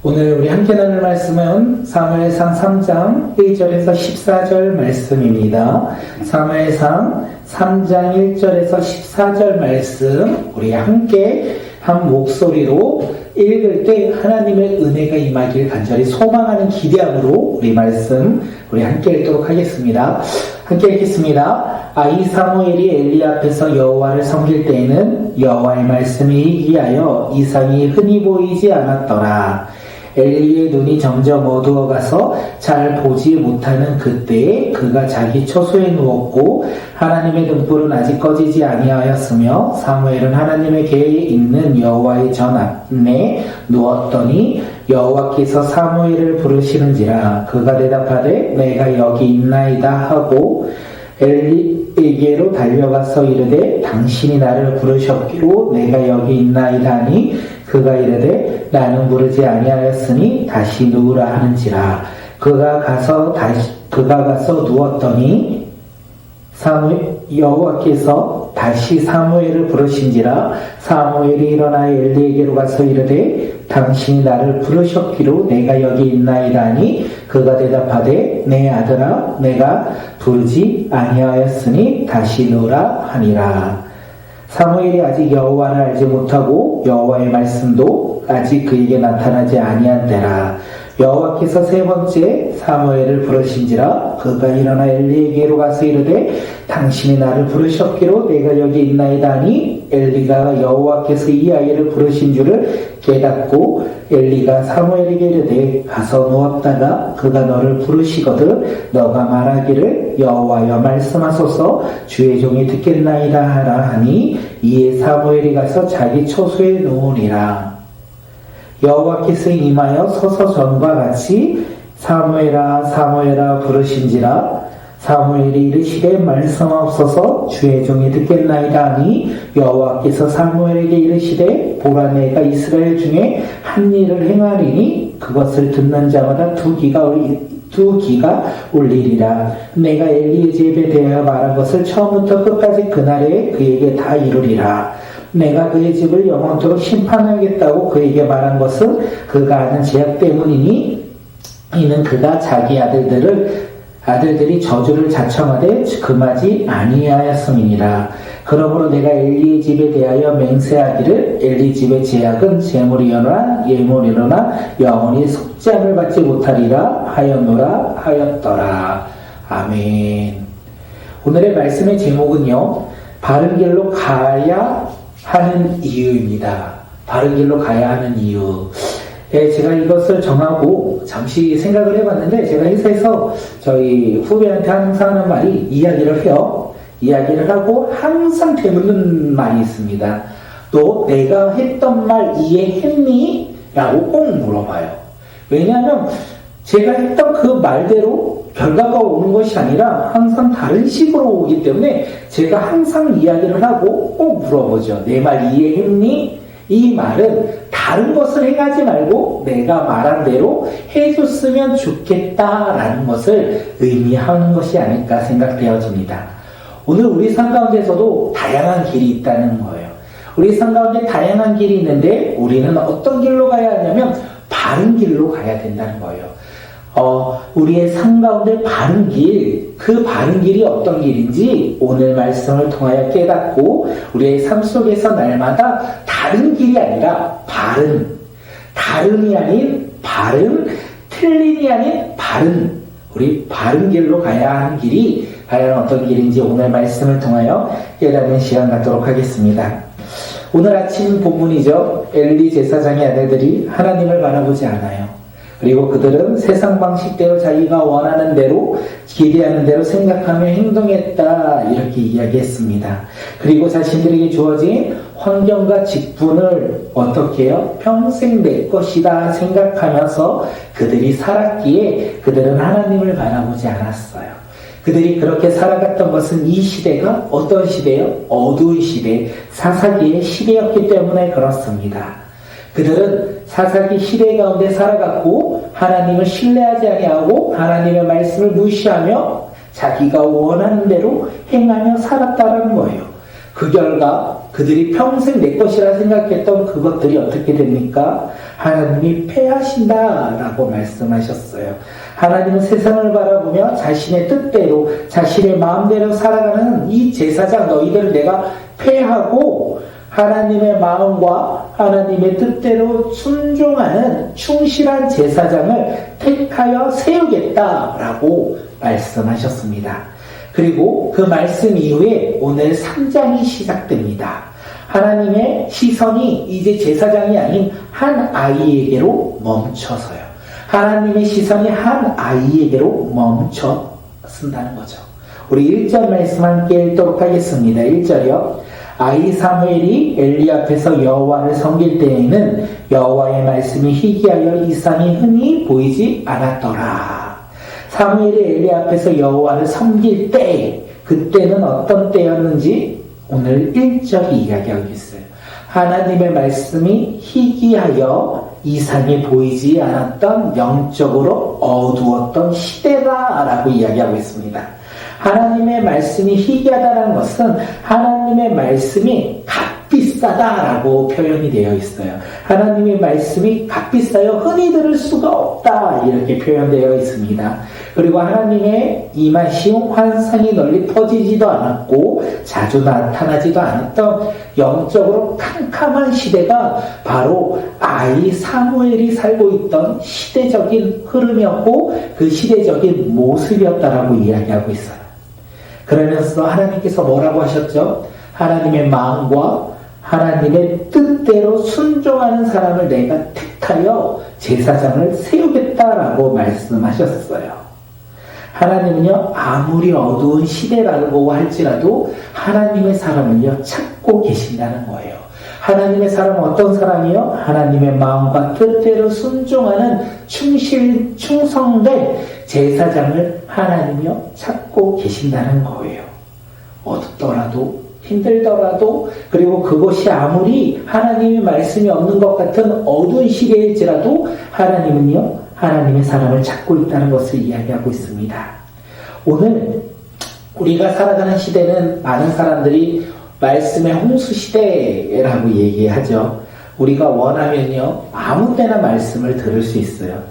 오늘 우리 함께 나눌 말씀은 사무엘상 3장 1절에서 14절 말씀입니다. 사무엘상 3장 1절에서 14절 말씀 우리 함께 한 목소리로 읽을 때 하나님의 은혜가 임하길 간절히 소망하는 기대함으로 우리 말씀 우리 함께 읽도록 하겠습니다. 함께 읽겠습니다. 이 사무엘이 엘리 앞에서 여호와를 섬길 때에는 여호와의 말씀이 희귀하여 이상이 흔히 보이지 않았더라. 엘리의 눈이 점점 어두워가서 잘 보지 못하는 그때에 그가 자기 처소에 누웠고 하나님의 등불은 아직 꺼지지 아니하였으며 사무엘은 하나님의 궤에 있는 여호와의 전 앞에 누웠더니 여호와께서 사무엘을 부르시는지라. 그가 대답하되 내가 여기 있나이다 하고 엘리에게로 달려가서 이르되 당신이 나를 부르셨기로 내가 여기 있나이다 하니 그가 이르되 나는 부르지 아니하였으니 다시 누우라 하는지라. 그가 가서 누웠더니 여호와께서 다시 사무엘을 부르신지라. 사무엘이 일어나 엘리에게로 가서 이르되 당신이 나를 부르셨기로 내가 여기 있나이다 하니 그가 대답하되 내 아들아 내가 부르지 아니하였으니 다시 누우라 하니라. 사무엘이 아직 여호와를 알지 못하고 여호와의 말씀도 아직 그에게 나타나지 아니한 때라. 여호와께서 세 번째 사무엘을 부르신지라. 그가 일어나 엘리에게로 가서 이르되 당신이 나를 부르셨기로 내가 여기 있나이다 하니 엘리가 여호와께서 이 아이를 부르신 줄을 깨닫고 엘리가 사무엘에게 이르되 가서 누웠다가 그가 너를 부르시거든 너가 말하기를 여호와여 말씀하소서 주의 종이 듣겠나이다 하라 하니 이에 사무엘이 가서 자기 처소에 누우니라. 여호와께서 임하여 서서 전과 같이 사무엘아 사무엘아 부르신지라. 사무엘이 이르시되 말씀하옵소서 주의 종이 듣겠나이다 하니 여호와께서 사무엘에게 이르시되 보라 내가 이스라엘 중에 한 일을 행하리니 그것을 듣는 자마다 두 귀가 울리리라. 내가 엘리의 집에 대하여 말한 것을 처음부터 끝까지 그날에 그에게 다 이루리라. 내가 그의 집을 영원토록 심판하겠다고 그에게 말한 것은 그가 아는 죄악 때문이니 이는 그가 자기 아들들이 저주를 자청하되 금하지 아니하였음이니라. 그러므로 내가 엘리의 집에 대하여 맹세하기를 엘리 집의 죄악은 재물이여나 예물이여나 영원히 속죄함을 받지 못하리라 하였노라 하였더라. 아멘. 오늘의 말씀의 제목은요, 바른 길로 가야 하는 이유입니다. 바른 길로 가야 하는 이유. 제가 이것을 정하고 잠시 생각을 해봤는데, 제가 회사에서 저희 후배한테 항상 하는 말이 이야기를 해요. 이야기를 하고 항상 되묻는 말이 있습니다. 또 내가 했던 말 이해했니? 라고 꼭 물어봐요. 왜냐하면 제가 했던 그 말대로 결과가 오는 것이 아니라 항상 다른 식으로 오기 때문에 제가 항상 이야기를 하고 꼭 물어보죠. 내 말 이해했니? 이 말은 다른 것을 행하지 말고 내가 말한 대로 해줬으면 좋겠다라는 것을 의미하는 것이 아닐까 생각되어집니다. 오늘 우리 삶 가운데서도 다양한 길이 있다는 거예요. 우리 삶 가운데 다양한 길이 있는데 우리는 어떤 길로 가야 하냐면 바른 길로 가야 된다는 거예요. 우리의 삶 가운데 바른 길, 그 바른 길이 어떤 길인지 오늘 말씀을 통하여 깨닫고 우리의 삶 속에서 날마다 다른 길이 아니라 다름이 아닌 바른, 틀림이 아닌 바른, 우리 바른 길로 가야 하는 길이 과연 어떤 길인지 오늘 말씀을 통하여 깨닫는 시간 갖도록 하겠습니다. 오늘 아침 본문이죠. 엘리 제사장의 아들들이 하나님을 바라보지 않아요. 그리고 그들은 세상 방식대로 자기가 원하는 대로 기대하는 대로 생각하며 행동했다 이렇게 이야기했습니다. 그리고 자신들에게 주어진 환경과 직분을 어떻게 해요? 평생 내 것이다 생각하면서 그들이 살았기에 그들은 하나님을 바라보지 않았어요. 그들이 그렇게 살아갔던 것은 이 시대가 어떤 시대예요? 어두운 시대, 사사기의 시대였기 때문에 그렇습니다. 그들은 사사기 시대 가운데 살아갔고 하나님을 신뢰하지 아니하고 하나님의 말씀을 무시하며 자기가 원하는 대로 행하며 살았다는 거예요. 그 결과 그들이 평생 내 것이라 생각했던 그것들이 어떻게 됩니까? 하나님이 패하신다라고 말씀하셨어요. 하나님은 세상을 바라보며 자신의 뜻대로 자신의 마음대로 살아가는 이 제사장 너희들을 내가 패하고 하나님의 마음과 하나님의 뜻대로 순종하는 충실한 제사장을 택하여 세우겠다라고 말씀하셨습니다. 그리고 그 말씀 이후에 오늘 3장이 시작됩니다. 하나님의 시선이 이제 제사장이 아닌 한 아이에게로 멈춰서요. 하나님의 시선이 한 아이에게로 멈춰선다는 거죠. 우리 1절 말씀 함께 읽도록 하겠습니다. 1절이요. 아이 사무엘이 엘리 앞에서 여호와를 섬길 때에는 여호와의 말씀이 희귀하여 이상이 흔히 보이지 않았더라. 사무엘이 엘리 앞에서 여호와를 섬길 때, 그때는 어떤 때였는지 오늘 1절이 이야기하고 있어요. 하나님의 말씀이 희귀하여 이상이 보이지 않았던 영적으로 어두웠던 시대다라고 이야기하고 있습니다. 하나님의 말씀이 희귀하다는 것은 하나님의 말씀이 값비싸다라고 표현이 되어 있어요. 하나님의 말씀이 값비싸요 흔히 들을 수가 없다 이렇게 표현되어 있습니다. 그리고 하나님의 임하심 환상이 널리 퍼지지도 않았고 자주 나타나지도 않았던 영적으로 캄캄한 시대가 바로 아이 사무엘이 살고 있던 시대적인 흐름이었고 그 시대적인 모습이었다라고 이야기하고 있어요. 그러면서 하나님께서 뭐라고 하셨죠? 하나님의 마음과 하나님의 뜻대로 순종하는 사람을 내가 택하여 제사장을 세우겠다라고 말씀하셨어요. 하나님은요, 아무리 어두운 시대라고 할지라도 하나님의 사람을요, 찾고 계신다는 거예요. 하나님의 사람은 어떤 사람이요? 하나님의 마음과 뜻대로 순종하는 충성된 제사장을 하나님이요, 찾고 계신다는 거예요. 어둡더라도, 힘들더라도, 그리고 그것이 아무리 하나님의 말씀이 없는 것 같은 어두운 시대일지라도 하나님은요, 하나님의 사람을 찾고 있다는 것을 이야기하고 있습니다. 오늘 우리가 살아가는 시대는 많은 사람들이 말씀의 홍수 시대라고 얘기하죠. 우리가 원하면요, 아무 때나 말씀을 들을 수 있어요.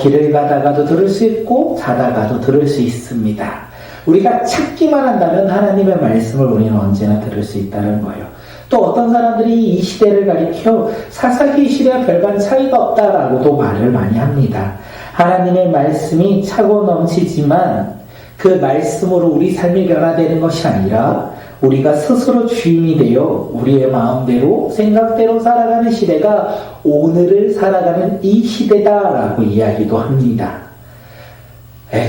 길을 가다가도 들을 수 있고 자다가도 들을 수 있습니다. 우리가 찾기만 한다면 하나님의 말씀을 우리는 언제나 들을 수 있다는 거예요. 또 어떤 사람들이 이 시대를 가리켜 사사기 시대와 별반 차이가 없다라고도 말을 많이 합니다. 하나님의 말씀이 차고 넘치지만 그 말씀으로 우리 삶이 변화되는 것이 아니라 우리가 스스로 주인이 되어 우리의 마음대로 생각대로 살아가는 시대가 오늘을 살아가는 이 시대다라고 이야기도 합니다.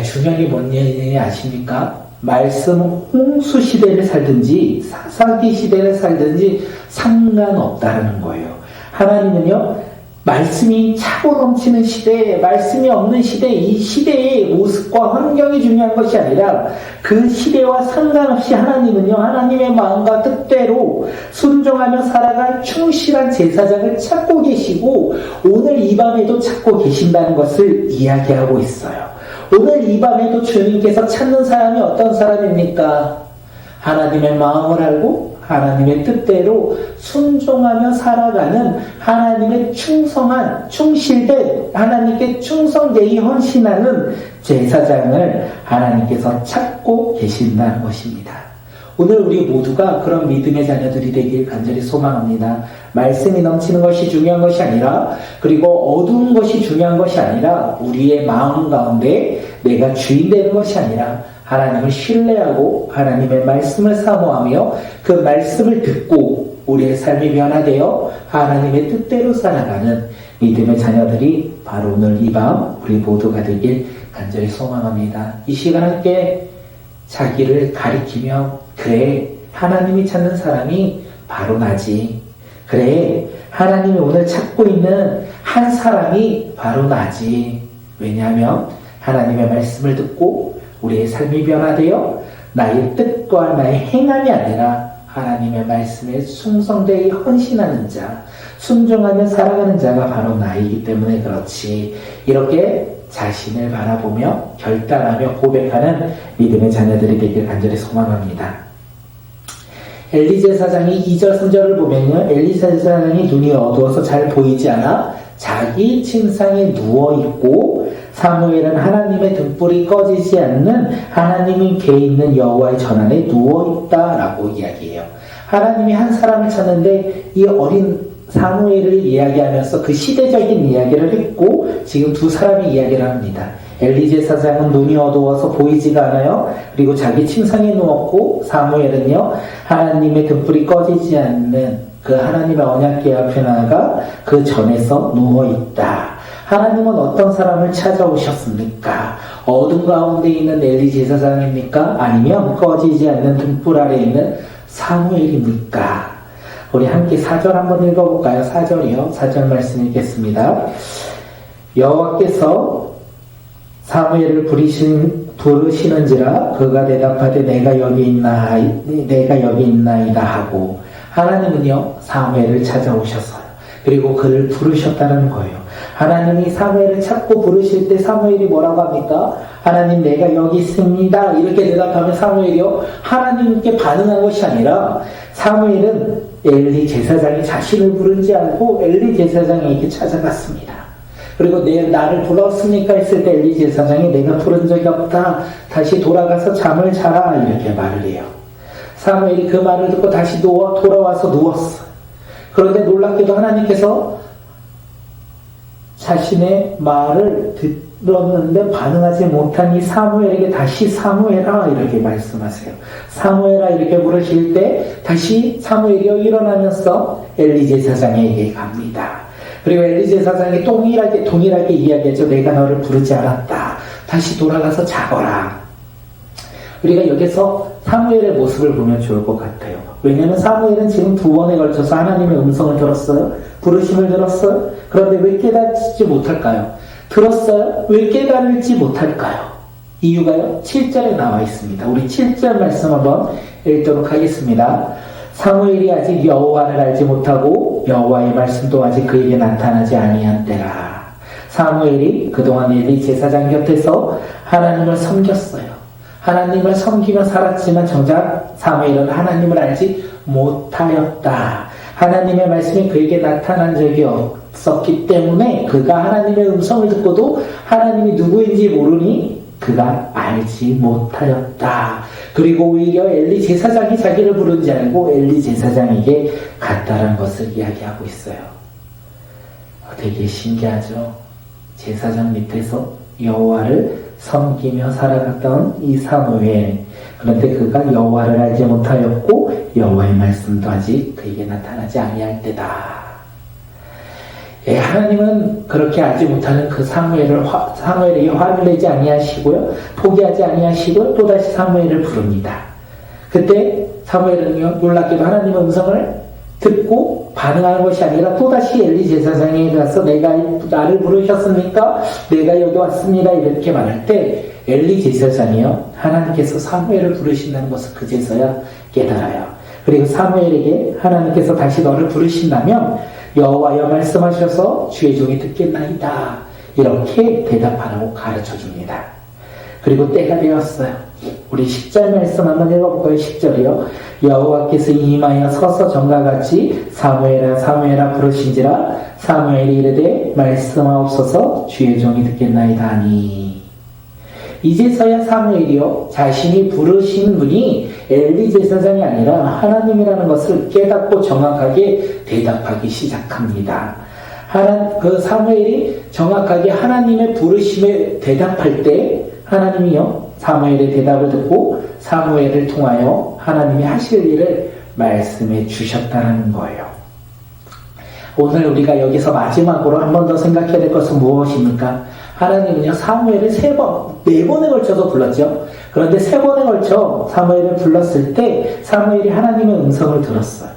중요한 게 뭔 얘기인지 아십니까? 말씀 홍수 시대를 살든지 사사기 시대를 살든지 상관없다는 거예요. 하나님은요, 말씀이 차고 넘치는 시대, 말씀이 없는 시대, 이 시대의 모습과 환경이 중요한 것이 아니라 그 시대와 상관없이 하나님은요, 하나님의 마음과 뜻대로 순종하며 살아갈 충실한 제사장을 찾고 계시고 오늘 이 밤에도 찾고 계신다는 것을 이야기하고 있어요. 오늘 이 밤에도 주님께서 찾는 사람이 어떤 사람입니까? 하나님의 마음을 알고 하나님의 뜻대로 순종하며 살아가는 하나님의 충성한, 충실된, 하나님께 충성되이 헌신하는 제사장을 하나님께서 찾고 계신다는 것입니다. 오늘 우리 모두가 그런 믿음의 자녀들이 되길 간절히 소망합니다. 말씀이 넘치는 것이 중요한 것이 아니라, 그리고 어두운 것이 중요한 것이 아니라, 우리의 마음 가운데 내가 주인 되는 것이 아니라 하나님을 신뢰하고 하나님의 말씀을 사모하며 그 말씀을 듣고 우리의 삶이 변화되어 하나님의 뜻대로 살아가는 믿음의 자녀들이 바로 오늘 이 밤 우리 모두가 되길 간절히 소망합니다. 이 시간 함께 자기를 가리키며, 그래, 하나님이 찾는 사람이 바로 나지. 그래, 하나님이 오늘 찾고 있는 한 사람이 바로 나지. 왜냐하면 하나님의 말씀을 듣고 우리의 삶이 변화되어 나의 뜻과 나의 행함이 아니라 하나님의 말씀에 충성되이 헌신하는 자, 순종하며 살아가는 자가 바로 나이기 때문에 그렇지. 이렇게 자신을 바라보며 결단하며 고백하는 믿음의 자녀들이 되길 간절히 소망합니다. 엘리 제사장이 2절 3절을 보면요, 엘리 제사장이 눈이 어두워서 잘 보이지 않아 자기 침상에 누워있고 사무엘은 하나님의 등불이 꺼지지 않는 하나님께 있는 여호와의 전안에 누워있다라고 이야기해요. 하나님이 한 사람을 찾는데 이 어린 사무엘을 이야기하면서 그 시대적인 이야기를 했고 지금 두 사람이 이야기를 합니다. 엘리 제사장은 눈이 어두워서 보이지가 않아요. 그리고 자기 침상에 누웠고 사무엘은요 하나님의 등불이 꺼지지 않는 그 하나님의 언약궤 앞에 나아가 그 전에서 누워있다. 하나님은 어떤 사람을 찾아오셨습니까? 어둠 가운데 있는 엘리 제사장입니까? 아니면 꺼지지 않는 등불 아래 있는 사무엘입니까? 우리 함께 4절 한번 읽어볼까요? 4절이요. 4절 말씀 읽겠습니다. 여호와께서 사무엘을 부르시는지라 그가 대답하되 내가 여기 있나이다 하고 하나님은요 사무엘을 찾아오셨어요. 그리고 그를 부르셨다는 거예요. 하나님이 사무엘을 찾고 부르실 때 사무엘이 뭐라고 합니까? 하나님 내가 여기 있습니다. 이렇게 대답하면 사무엘이요 하나님께 반응한 것이 아니라 사무엘은 엘리 제사장이 자신을 부른지 알고 엘리 제사장에게 찾아갔습니다. 그리고 나를 불렀습니까? 했을 때 엘리 제사장이 내가 부른 적이 없다. 다시 돌아가서 잠을 자라. 이렇게 말을 해요. 사무엘이 그 말을 듣고 다시 돌아와서 누웠어요. 그런데 놀랍게도 하나님께서 자신의 말을 들었는데 반응하지 못한 이 사무엘에게 다시 사무엘아 이렇게 말씀하세요. 사무엘아 이렇게 부르실 때 다시 사무엘이 일어나면서 엘리 제사장에게 갑니다. 그리고 엘리 제사장이 동일하게 이야기하죠. 내가 너를 부르지 않았다. 다시 돌아가서 자거라. 우리가 여기서 사무엘의 모습을 보면 좋을 것 같아요. 왜냐하면 사무엘은 지금 2번에 걸쳐서 하나님의 음성을 들었어요. 부르심을 들었어요. 그런데 왜 깨닫지 못할까요? 들었어요. 왜 깨달을지 못할까요? 이유가요. 7절에 나와 있습니다. 우리 7절 말씀 한번 읽도록 하겠습니다. 사무엘이 아직 여호와를 알지 못하고 여호와의 말씀도 아직 그에게 나타나지 아니한 때라. 사무엘이 그동안 엘리 제사장 곁에서 하나님을 섬겼어요. 하나님을 섬기며 살았지만 정작 사무엘은 하나님을 알지 못하였다. 하나님의 말씀이 그에게 나타난 적이 없었기 때문에 그가 하나님의 음성을 듣고도 하나님이 누구인지 모르니 그가 알지 못하였다. 그리고 오히려 엘리 제사장이 자기를 부른 줄 알고 엘리 제사장에게 갔다는 것을 이야기하고 있어요. 되게 신기하죠. 제사장 밑에서 여호와를 섬기며 살아갔던 이 사무엘. 그런데 그가 여호와를 알지 못하였고 여호와의 말씀도 아직 그에게 나타나지 아니할 때다. 예, 하나님은 그렇게 알지 못하는 그 사무엘에게 화를 내지 아니하시고요, 포기하지 아니하시고 또다시 사무엘을 부릅니다. 그때 사무엘은요 놀랍게도 하나님의 음성을 듣고 반응하는 것이 아니라 또다시 엘리 제사장에게 가서 내가 나를 부르셨습니까? 내가 여기 왔습니다. 이렇게 말할 때 엘리 제사장이요 하나님께서 사무엘을 부르신다는 것을 그제서야 깨달아요. 그리고 사무엘에게 하나님께서 다시 너를 부르신다면 여호와여 말씀하셔서 주의 종이 듣겠나이다. 이렇게 대답하라고 가르쳐줍니다. 그리고 때가 되었어요. 우리 10절 말씀 한번 읽어볼까요? 10절이요. 여호와께서 임하여 서서 전과 같이 사무엘아 사무엘아 부르신지라 사무엘이 이르되 말씀하옵소서 주의 종이 듣겠나이다 하니. 이제서야 사무엘이요 자신이 부르신 분이 엘리 제사장이 아니라 하나님이라는 것을 깨닫고 정확하게 대답하기 시작합니다. 그 사무엘이 정확하게 하나님의 부르심에 대답할 때 하나님이요 사무엘의 대답을 듣고 사무엘을 통하여 하나님이 하실 일을 말씀해 주셨다는 거예요. 오늘 우리가 여기서 마지막으로 한 번 더 생각해야 될 것은 무엇입니까? 하나님은요 사무엘을 4번에 걸쳐서 불렀죠. 그런데 3번에 걸쳐 사무엘을 불렀을 때 사무엘이 하나님의 음성을 들었어요.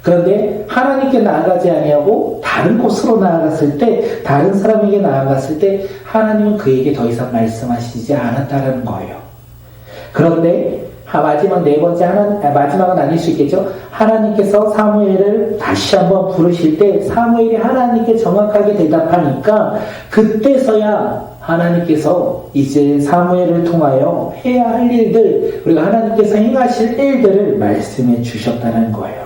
그런데 하나님께 나아가지 아니하고 다른 곳으로 나아갔을 때, 다른 사람에게 나아갔을 때 하나님은 그에게 더 이상 말씀하시지 않았다는 거예요. 그런데 마지막 마지막은 아닐 수 있겠죠. 하나님께서 사무엘을 다시 한번 부르실 때 사무엘이 하나님께 정확하게 대답하니까 그때서야 하나님께서 이제 사무엘을 통하여 해야 할 일들, 그리고 하나님께서 행하실 일들을 말씀해 주셨다는 거예요.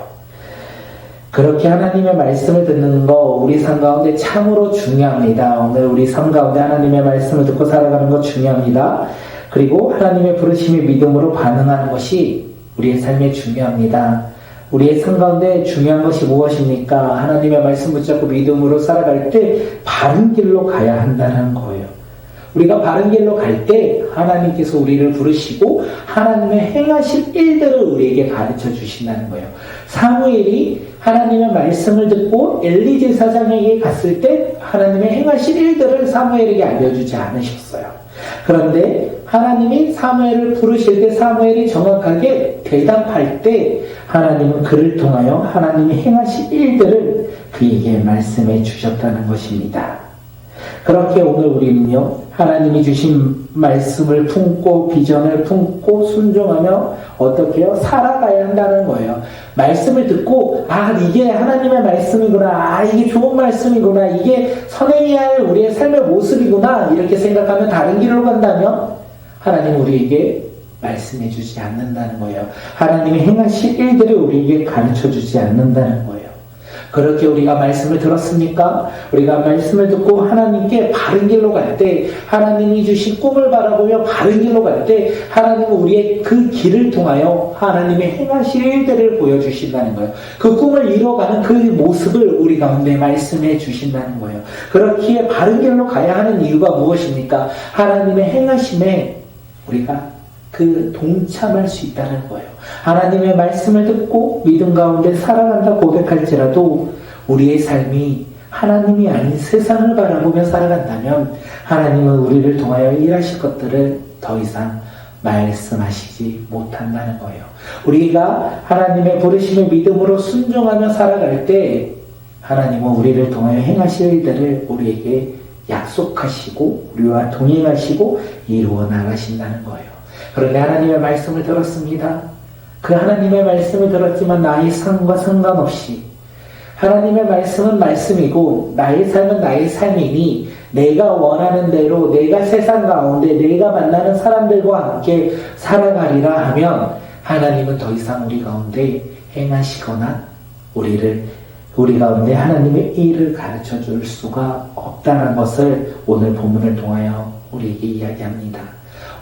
그렇게 하나님의 말씀을 듣는 거 우리 삶 가운데 참으로 중요합니다. 오늘 우리 삶 가운데 하나님의 말씀을 듣고 살아가는 거 중요합니다. 그리고 하나님의 부르심의 믿음으로 반응하는 것이 우리의 삶에 중요합니다. 우리의 삶 가운데 중요한 것이 무엇입니까? 하나님의 말씀 붙잡고 믿음으로 살아갈 때 바른 길로 가야 한다는 거예요. 우리가 바른 길로 갈 때 하나님께서 우리를 부르시고 하나님의 행하실 일들을 우리에게 가르쳐 주신다는 거예요. 사무엘이 하나님의 말씀을 듣고 엘리 제사장에게 갔을 때 하나님의 행하실 일들을 사무엘에게 알려주지 않으셨어요. 그런데 하나님이 사무엘을 부르실 때 사무엘이 정확하게 대답할 때 하나님은 그를 통하여 하나님이 행하실 일들을 그에게 말씀해 주셨다는 것입니다. 그렇게 오늘 우리는요, 하나님이 주신 말씀을 품고 비전을 품고 순종하며 어떻게 해요? 살아가야 한다는 거예요. 말씀을 듣고 이게 하나님의 말씀이구나, 이게 좋은 말씀이구나, 이게 선행해야 할 우리의 삶의 모습이구나 이렇게 생각하면 다른 길로 간다면 하나님은 우리에게 말씀해 주지 않는다는 거예요. 하나님이 행하실 일들을 우리에게 가르쳐 주지 않는다는 거예요. 그렇게 우리가 말씀을 들었습니까? 우리가 말씀을 듣고 하나님께 바른 길로 갈 때, 하나님이 주신 꿈을 바라보며 바른 길로 갈 때, 하나님은 우리의 그 길을 통하여 하나님의 행하실 일들을 보여주신다는 거예요. 그 꿈을 이루어가는 그 모습을 우리 가운데 말씀해 주신다는 거예요. 그렇기에 바른 길로 가야 하는 이유가 무엇입니까? 하나님의 행하심에 우리가 동참할 수 있다는 거예요. 하나님의 말씀을 듣고 믿음 가운데 살아간다 고백할지라도 우리의 삶이 하나님이 아닌 세상을 바라보며 살아간다면 하나님은 우리를 통하여 일하실 것들을 더 이상 말씀하시지 못한다는 거예요. 우리가 하나님의 부르심의 믿음으로 순종하며 살아갈 때 하나님은 우리를 통하여 행하실 일들을 우리에게 약속하시고 우리와 동행하시고 이루어 나가신다는 거예요. 그런데 하나님의 말씀을 들었습니다. 그 하나님의 말씀을 들었지만 나의 삶과 상관없이 하나님의 말씀은 말씀이고 나의 삶은 나의 삶이니 내가 원하는 대로 내가 세상 가운데 내가 만나는 사람들과 함께 살아가리라 하면 하나님은 더 이상 우리 가운데 행하시거나 우리 가운데 하나님의 일을 가르쳐 줄 수가 없다는 것을 오늘 본문을 통하여 우리에게 이야기합니다.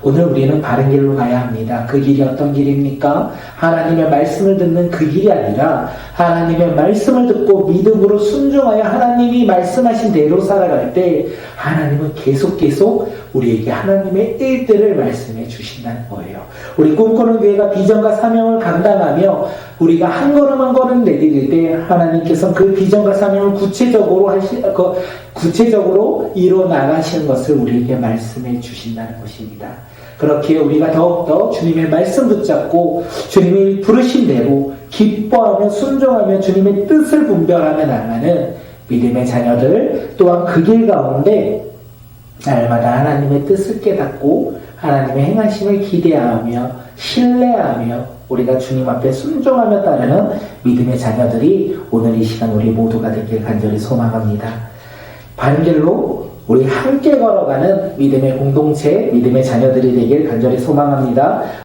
오늘 우리는 바른 길로 가야 합니다. 그 길이 어떤 길입니까? 하나님의 말씀을 듣는 그 길이 아니라 하나님의 말씀을 듣고 믿음으로 순종하여 하나님이 말씀하신 대로 살아갈 때 하나님은 계속 우리에게 하나님의 일들을 말씀해 주신다는 거예요. 우리 꿈꾸는 교회가 비전과 사명을 감당하며 우리가 한 걸음 한 걸음 내디딜 때 하나님께서는 그 비전과 사명을 구체적으로 이루어 나가시는 것을 우리에게 말씀해 주신다는 것입니다. 그렇게 우리가 더욱더 주님의 말씀 붙잡고 주님이 부르신 대로 기뻐하며 순종하며 주님의 뜻을 분별하며 나가는 믿음의 자녀들 또한 그 길 가운데 날마다 하나님의 뜻을 깨닫고 하나님의 행하심을 기대하며 신뢰하며 우리가 주님 앞에 순종하며 따르는 믿음의 자녀들이 오늘 이 시간 우리 모두가 되길 간절히 소망합니다. 반길로 우리 함께 걸어가는 믿음의 공동체, 믿음의 자녀들이 되길 간절히 소망합니다.